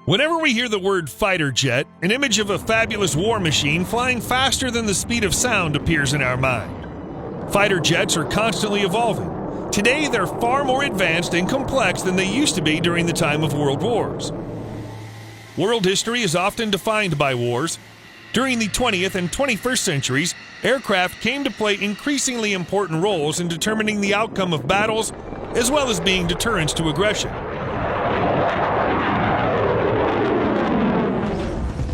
Whenever we hear the word fighter jet, an image of a fabulous war machine flying faster than the speed of sound appears in our mind. Fighter jets are constantly evolving. Today, they're far more advanced and complex than they used to be during the time of world wars. World history is often defined by wars. During the 20th and 21st centuries, aircraft came to play increasingly important roles in determining the outcome of battles, as well as being deterrents to aggression.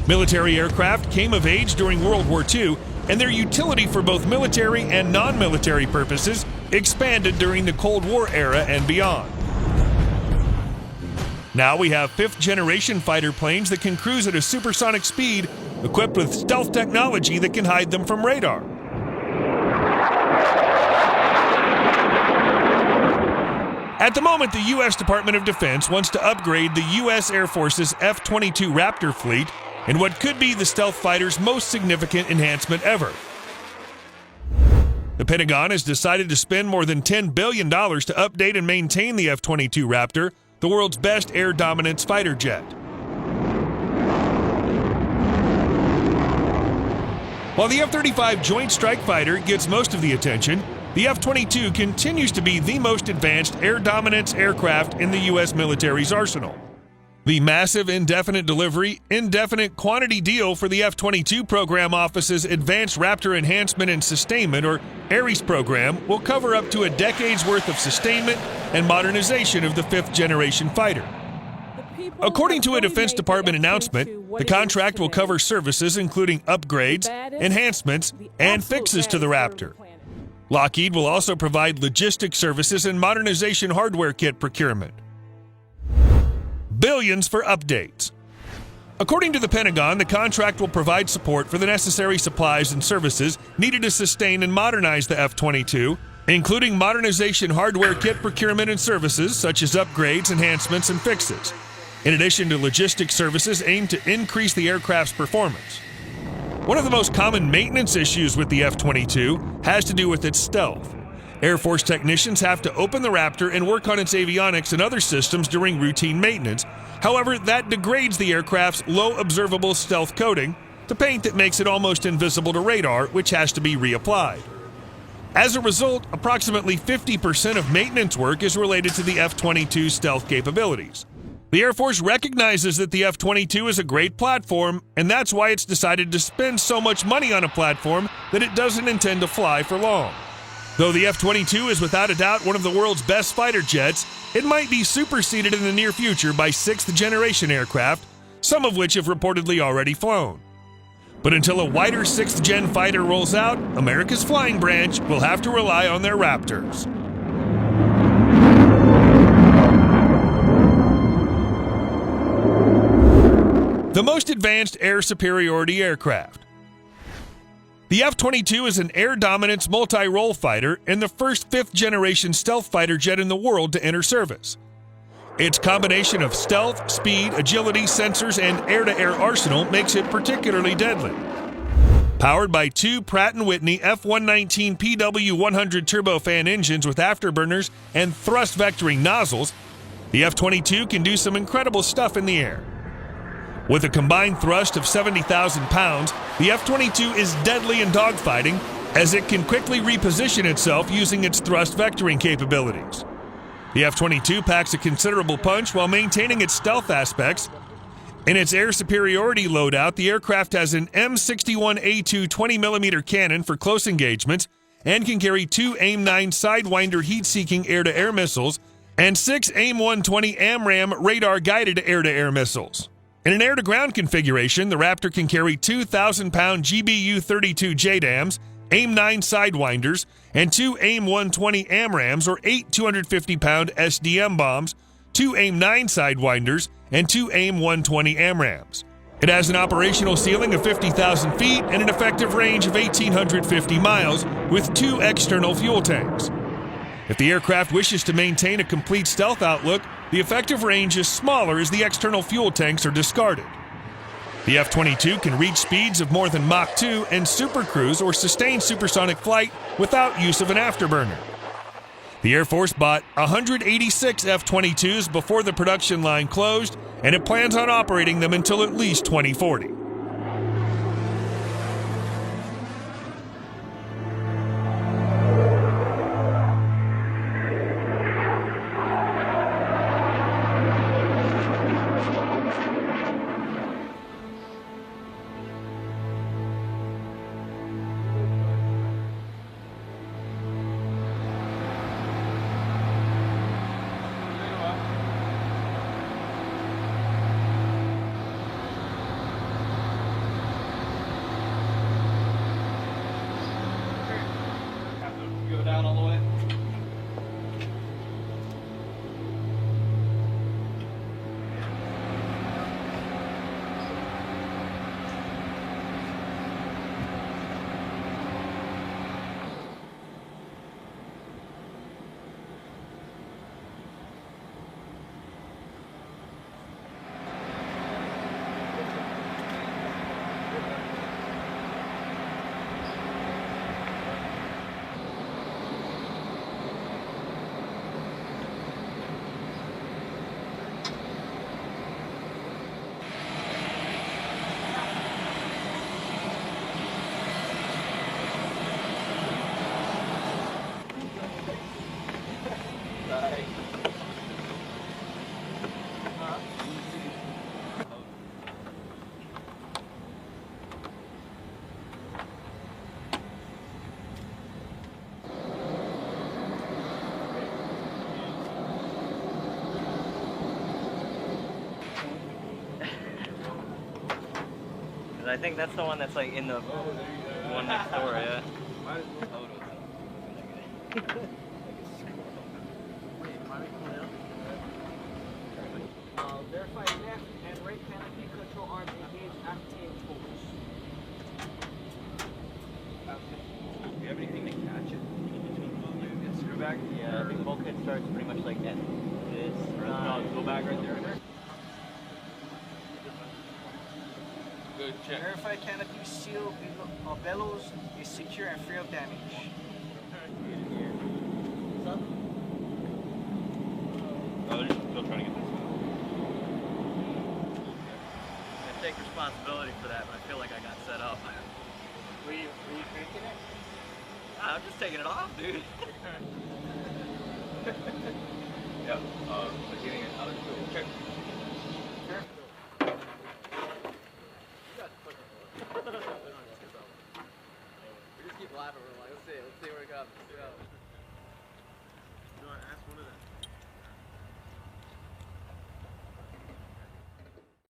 Military aircraft came of age during World War II, and their utility for both military and non-military purposes expanded during the Cold War era and beyond. Now we have fifth-generation fighter planes that can cruise at a supersonic speed, equipped with stealth technology that can hide them from radar. At the moment, the U.S. Department of Defense wants to upgrade the U.S. Air Force's F-22 Raptor fleet in what could be the stealth fighter's most significant enhancement ever. The Pentagon has decided to spend more than $10 billion to update and maintain the F-22 Raptor, the world's best air dominance fighter jet. While the F-35 Joint Strike Fighter gets most of the attention, the F-22 continues to be the most advanced air dominance aircraft in the U.S. military's arsenal. The massive indefinite delivery, indefinite quantity deal for the F-22 Program Office's Advanced Raptor Enhancement and Sustainment, or ARES program, will cover up to a decade's worth of sustainment and modernization of the fifth-generation fighter. According to a Defense Department announcement, the contract will cover services including upgrades, enhancements, and fixes to the Raptor. Lockheed will also provide logistics services and modernization hardware kit procurement. Billions for updates. According to the Pentagon, the contract will provide support for the necessary supplies and services needed to sustain and modernize the F-22, including modernization hardware kit procurement and services such as upgrades, enhancements, and fixes, in addition to logistics services aimed to increase the aircraft's performance. One of the most common maintenance issues with the F-22 has to do with its stealth. Air Force technicians have to open the Raptor and work on its avionics and other systems during routine maintenance. However, that degrades the aircraft's low observable stealth coating, the paint that makes it almost invisible to radar, which has to be reapplied. As a result, approximately 50% of maintenance work is related to the F-22's stealth capabilities. The Air Force recognizes that the F-22 is a great platform, and that's why it's decided to spend so much money on a platform that it doesn't intend to fly for long. Though the F-22 is without a doubt one of the world's best fighter jets, it might be superseded in the near future by sixth-generation aircraft, some of which have reportedly already flown. But until a wider sixth-gen fighter rolls out, America's flying branch will have to rely on their Raptors. The most advanced air superiority aircraft. The F-22 is an air dominance multi-role fighter and the first fifth-generation stealth fighter jet in the world to enter service. Its combination of stealth, speed, agility, sensors, and air-to-air arsenal makes it particularly deadly. Powered by two Pratt & Whitney F-119 PW100 turbofan engines with afterburners and thrust vectoring nozzles, the F-22 can do some incredible stuff in the air. With a combined thrust of 70,000 pounds, the F-22 is deadly in dogfighting, as it can quickly reposition itself using its thrust vectoring capabilities. The F-22 packs a considerable punch while maintaining its stealth aspects. In its air superiority loadout, the aircraft has an M61A2 20mm cannon for close engagements and can carry two AIM-9 Sidewinder heat-seeking air-to-air missiles and 6 AIM-120 AMRAAM radar-guided air-to-air missiles. In an air-to-ground configuration, the Raptor can carry 2,000-pound GBU-32 JDAMs, AIM-9 Sidewinders, and two AIM-120 AMRAAMs, or 8 250-pound SDM bombs, two AIM-9 Sidewinders, and two AIM-120 AMRAAMs. It has an operational ceiling of 50,000 feet and an effective range of 1,850 miles, with two external fuel tanks. If the aircraft wishes to maintain a complete stealth outlook, the effective range is smaller as the external fuel tanks are discarded. The F-22 can reach speeds of more than Mach 2 and supercruise or sustain supersonic flight without use of an afterburner. The Air Force bought 186 F-22s before the production line closed, and it plans on operating them until at least 2040. Down all the way. I think that's the one that's like in the one next door, yeah. Verify left and right canopy control arms engaged active focus. Do you have anything to catch it? Screw back? Yeah, I think bulkhead starts pretty much like at this. No, go back right there. Good check. Verify canopy seal bellows is secure and free of damage. Oh, they're still trying to get this one. I take responsibility for that, but I feel like I got set up. Were you cranking it? I'm just taking it off, dude.